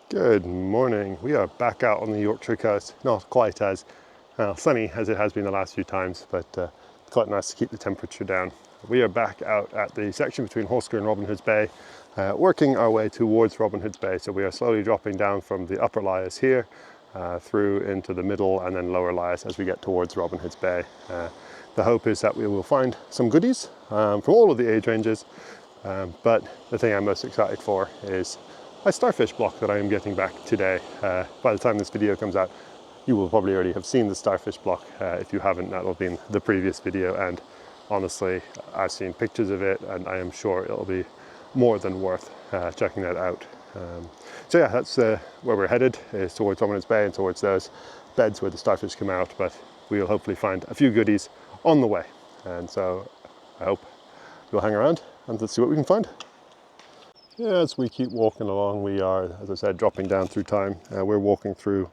Good morning. We are back out on the Yorkshire coast. Not quite as sunny as it has been the last few times, but it's quite nice to keep the temperature down. We are back out at the section between Hawsker and Robin Hood's Bay, working our way towards Robin Hood's Bay. So we are slowly dropping down from the upper Lias here, through into the middle and then lower Lias as we get towards Robin Hood's Bay. The hope is that we will find some goodies from all of the age ranges, but the thing I'm most excited for is my starfish block that I am getting back today. By the time this video comes out, you will probably already have seen the starfish block. If you haven't, that will be in the previous video, and honestly, I've seen pictures of it and I am sure it'll be more than worth checking that out. So yeah, that's where we're headed, is towards Robin Hood's Bay and towards those beds where the starfish come out, but we'll hopefully find a few goodies on the way. And so I hope you'll hang around and let's see what we can find. Yeah, as we keep walking along, we are, as I said, dropping down through time. We're walking through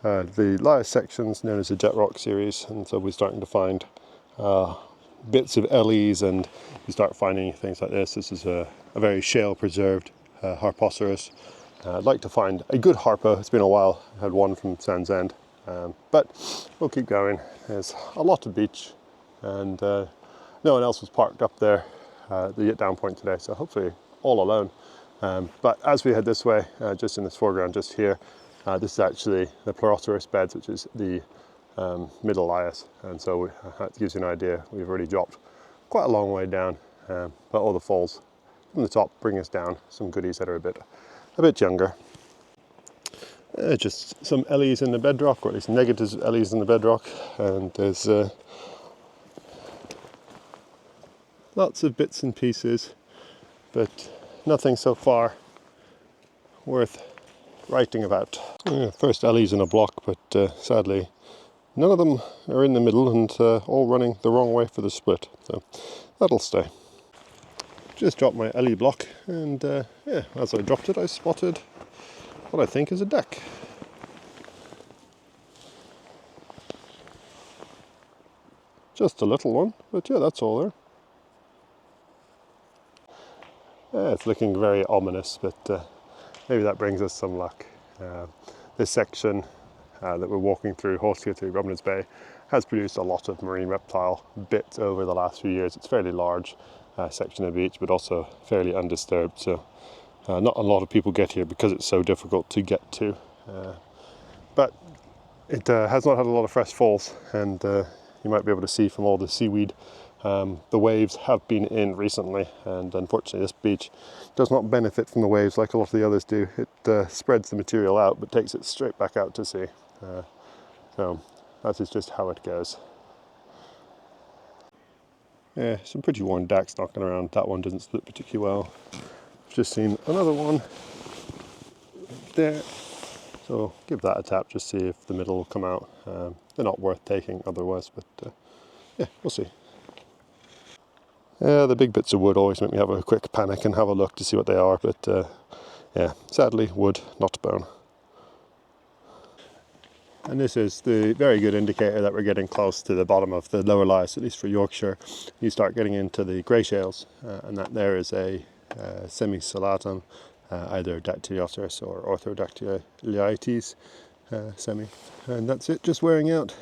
the Lias sections known as the Jet Rock series, and so we're starting to find bits of LEs, and you start finding things like this. This is a very shale preserved Harpoceros. I'd like to find a good harpo. It's been a while. I had one from Sands End, but we'll keep going. There's a lot of beach, and no one else was parked up there at the down point today, so hopefully all alone. But as we head this way, just in this foreground just here, this is actually the Pleuroteris beds, which is the middle Lias, and so that gives you an idea. We've already dropped quite a long way down, but all the falls from the top bring us down some goodies that are a bit younger. Just some LEs in the bedrock, or at least negatives of LEs in the bedrock, and there's lots of bits and pieces, but nothing so far worth writing about. First LEs in a block, but sadly none of them are in the middle and all running the wrong way for the split, so that'll stay. Just dropped my LE block, and yeah, as I dropped it I spotted what I think is a deck. Just a little one, but yeah, that's all there. It's looking very ominous, but maybe that brings us some luck. This section that we're walking through, Hawsker to Robin Hood's Bay, has produced a lot of marine reptile bits over the last few years. It's a fairly large section of beach, but also fairly undisturbed, so not a lot of people get here because it's so difficult to get to. But it has not had a lot of fresh falls, and you might be able to see from all the seaweed. The waves have been in recently, and unfortunately this beach does not benefit from the waves like a lot of the others do. It spreads the material out but takes it straight back out to sea. So that is just how it goes. Yeah, some pretty worn decks knocking around. That one doesn't split particularly well. I've just seen another one there, so give that a tap, just see if the middle will come out. They're not worth taking otherwise, but yeah, we'll see. The big bits of wood always make me have a quick panic and have a look to see what they are, but yeah, sadly wood, not bone. And this is the very good indicator that we're getting close to the bottom of the lower Lias, at least for Yorkshire. You start getting into the grey shales, and that there is a semi-celatum, either Dactylioceras or Orthodactylites semi, and that's it, just wearing out.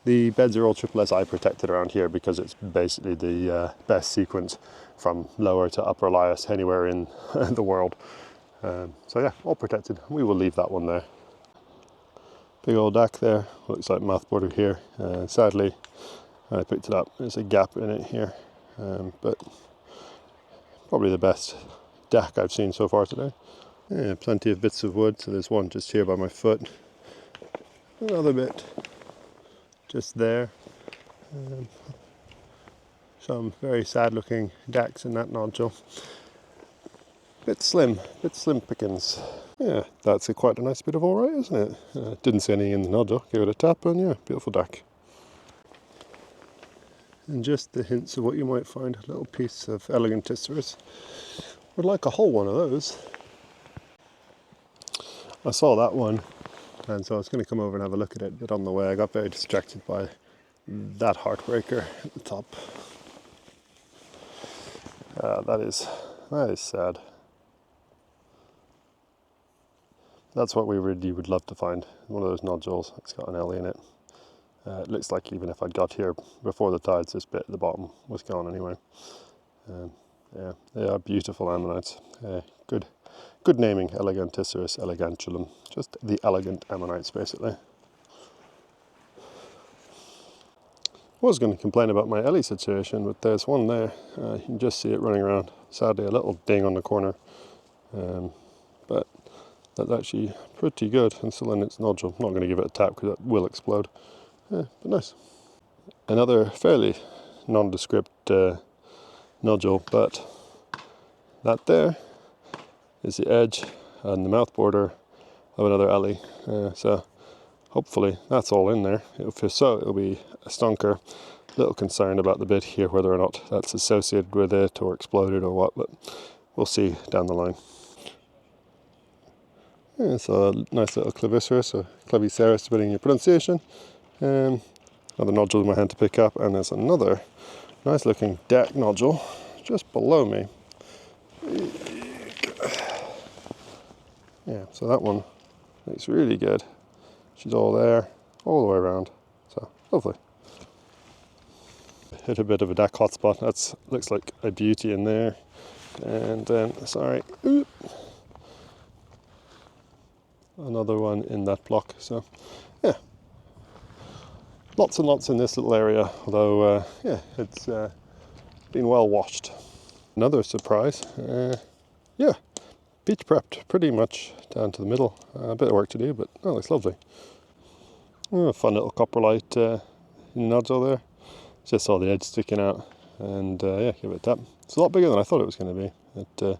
The beds are all triple SI protected around here because it's basically the best sequence from lower to upper Lias anywhere in the world. So yeah, all protected. We will leave that one there. Big old deck there, looks like mouth border here. Sadly, when I picked it up, there's a gap in it here, but probably the best deck I've seen so far today. Yeah, plenty of bits of wood, so there's one just here by my foot. Another bit just there. Some very sad looking decks in that nodule. Bit slim pickings. Yeah, that's quite a nice bit of alright, isn't it? Didn't see anything in the nodule, gave it a tap, and yeah, beautiful deck. And just the hints of what you might find, a little piece of Eleganticeras. Would like a whole one of those. I saw that one, and so I was going to come over and have a look at it, but on the way I got very distracted by that heartbreaker at the top. That is sad. That's what we really would love to find. One of those nodules. It's got an ellie in it. It looks like even if I'd got here before the tides, this bit at the bottom was gone anyway. Yeah, they are beautiful ammonites. Good naming, Eleganticeros elegantulum. Just the elegant ammonites, basically. I was going to complain about my ellie situation, but there's one there. You can just see it running around. Sadly, a little ding on the corner. But that's actually pretty good and still in its nodule. I'm not going to give it a tap because it will explode. But nice. Another fairly nondescript nodule, but that there is the edge and the mouth border of another ellie. So hopefully that's all in there. If so, it'll be a stonker. A little concerned about the bit here, whether or not that's associated with it or exploded or what, but we'll see down the line. Yeah, it's a nice little claviceros, or claviceros, depending on your pronunciation. Another nodule in my hand to pick up, and there's another nice looking deck nodule just below me. Yeah, so that one looks really good. She's all there, all the way around, so lovely. Hit a bit of a deck hotspot. That looks like a beauty in there. And then, another one in that block. So, yeah, lots and lots in this little area. Although, yeah, it's been well washed. Another surprise. Yeah, beach prepped pretty much down to the middle. A bit of work to do, but that looks lovely. Fun little coprolite nodule there. Just saw the edge sticking out, and yeah, give it a tap. It's a lot bigger than I thought it was going to be. But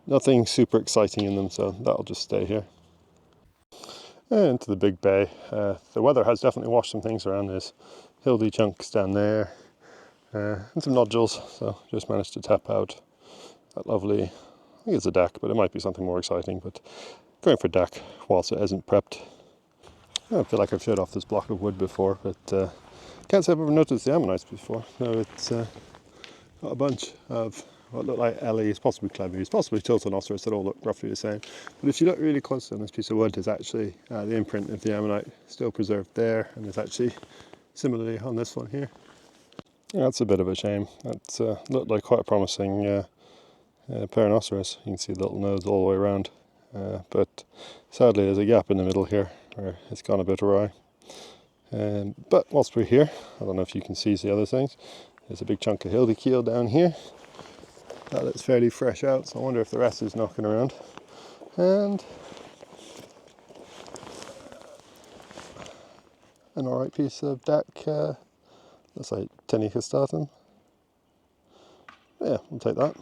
nothing super exciting in them, so that'll just stay here. And into the big bay. The weather has definitely washed some things around. There's hildy chunks down there, and some nodules. So just managed to tap out that lovely. I think it's a deck, but it might be something more exciting. But going for deck whilst it isn't prepped. I feel like I've showed off this block of wood before, but can't say I've ever noticed the ammonites before. No, it's got a bunch of what look like ellies, possibly clevies, possibly tiltonoceros that all look roughly the same. But if you look really close on this piece of wood, there's actually the imprint of the ammonite still preserved there, and there's actually similarly on this one here. Yeah, that's a bit of a shame. That looked like quite a promising Perinoceros. You can see the little nodes all the way around, but sadly there's a gap in the middle here where it's gone a bit awry. But whilst we're here, I don't know if you can see the other things. There's a big chunk of hildy keel down here. That looks fairly fresh out, so I wonder if the rest is knocking around. And an alright piece of deck, looks like Tenicastatum. Yeah, we'll take that.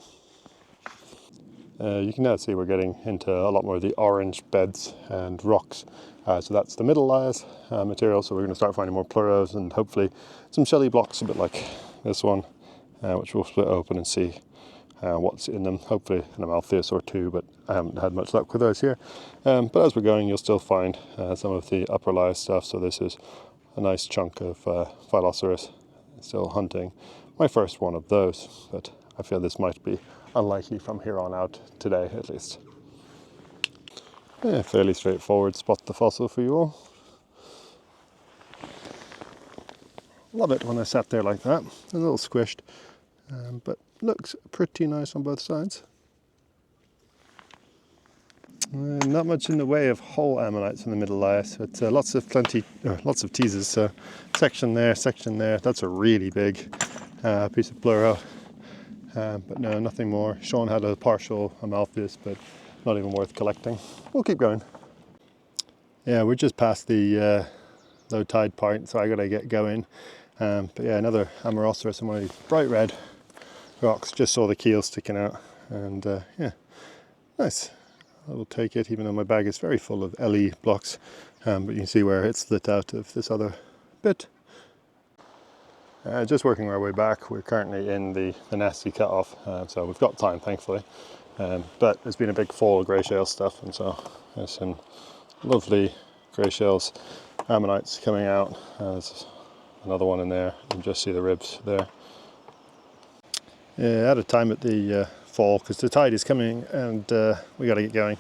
You can now see we're getting into a lot more of the orange beds and rocks. So that's the middle Lias material, so we're going to start finding more pleuros and hopefully some shelly blocks, a bit like this one, which we'll split open and see what's in them. Hopefully an Amaltheus or two, but I haven't had much luck with those here. But as we're going, you'll still find some of the upper Lias stuff. So this is a nice chunk of Phyloceras, still hunting my first one of those, but I feel this might be unlikely from here on out today, at least. Yeah, fairly straightforward. Spot the fossil for you all. Love it when I sat there like that. A little squished, but looks pretty nice on both sides. Not much in the way of whole ammonites in the middle Lias, but lots of teasers. So section there. That's a really big piece of pleuro. But no, nothing more. Sean had a partial Amaltheus, but not even worth collecting. We'll keep going. Yeah, we're just past the low tide part, so I gotta get going. But yeah, another Amauroceros and one of these bright red rocks. Just saw the keel sticking out, and yeah, nice. I will take it, even though my bag is very full of LE blocks. But you can see where it's split out of this other bit. Just working our way back. We're currently in the nasty cut-off, so we've got time, thankfully. But there's been a big fall of grey shale stuff, and so there's some lovely grey shales, ammonites coming out. There's another one in there. You can just see the ribs there. Yeah, out of time at the fall because the tide is coming, and we got to get going.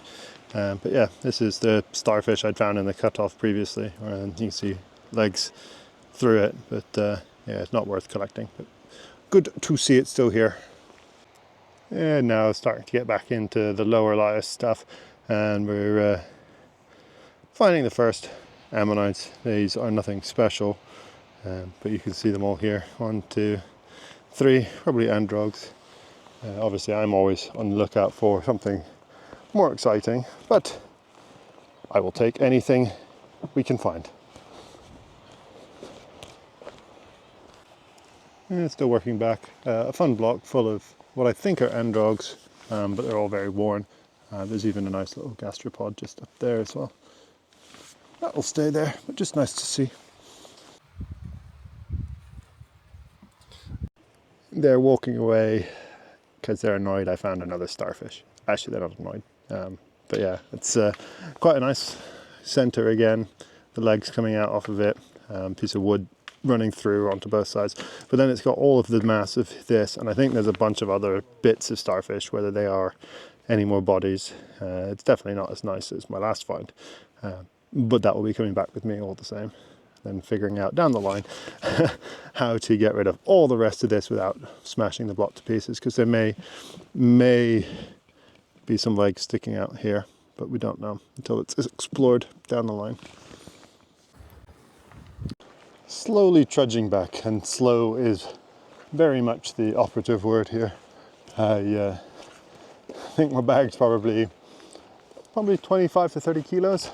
But yeah, this is the starfish I'd found in the cutoff previously, and you can see legs through it, but yeah, it's not worth collecting. But good to see it still here. And now it's starting to get back into the lower Lias stuff, and we're finding the first ammonites. These are nothing special, but you can see them all here. 1, 2, 3, probably androgs. Obviously I'm always on the lookout for something more exciting, but I will take anything we can find. And it's still working back. A fun block full of what I think are androgs, but they're all very worn. There's even a nice little gastropod just up there as well. That will stay there, but just nice to see. They're walking away because they're annoyed I found another starfish. Actually, they're not annoyed. But yeah, it's quite a nice center again. The legs coming out off of it, piece of wood running through onto both sides. But then it's got all of the mass of this, and I think there's a bunch of other bits of starfish, whether they are any more bodies. It's definitely not as nice as my last find, but that will be coming back with me all the same. Then figuring out down the line how to get rid of all the rest of this without smashing the block to pieces, because there may be some legs sticking out here, but we don't know until it's explored down the line. Slowly trudging back, and slow is very much the operative word here. I think my bag's probably 25 to 30 kilos,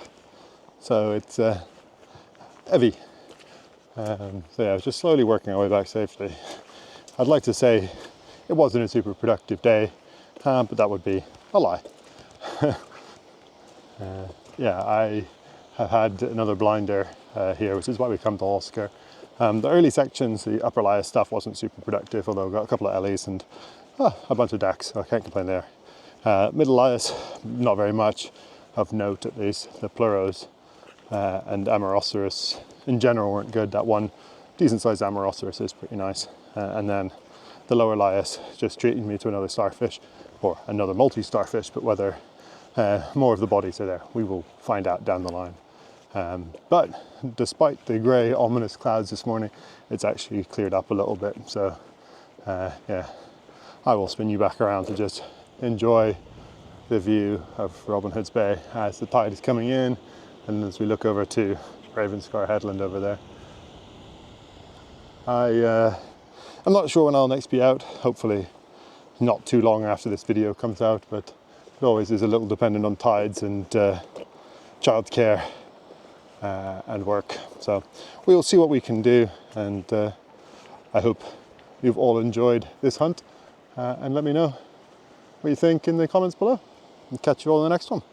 so it's heavy. So yeah, I was just slowly working our way back safely. I'd like to say it wasn't a super productive day, but that would be a lie. Yeah, I have had another blinder here, which is why we come to Hawsker. The early sections, the upper Lias stuff wasn't super productive, although I got a couple of Ellies and a bunch of Dacks, so I can't complain there. Middle Lias, not very much of note, at least. The Pleuros and Amauroceras in general weren't good. That one decent sized Amauroceras is pretty nice. And then the lower Lias just treated me to another starfish, or another multi-starfish, but whether more of the bodies are there, we will find out down the line. But despite the grey ominous clouds this morning, it's actually cleared up a little bit. So yeah, I will spin you back around to just enjoy the view of Robin Hood's Bay as the tide is coming in, and as we look over to Ravenscar Headland over there. I'm not sure when I'll next be out, hopefully not too long after this video comes out, but it always is a little dependent on tides and childcare and work. So we'll see what we can do, and I hope you've all enjoyed this hunt, and let me know what you think in the comments below, and catch you all in the next one.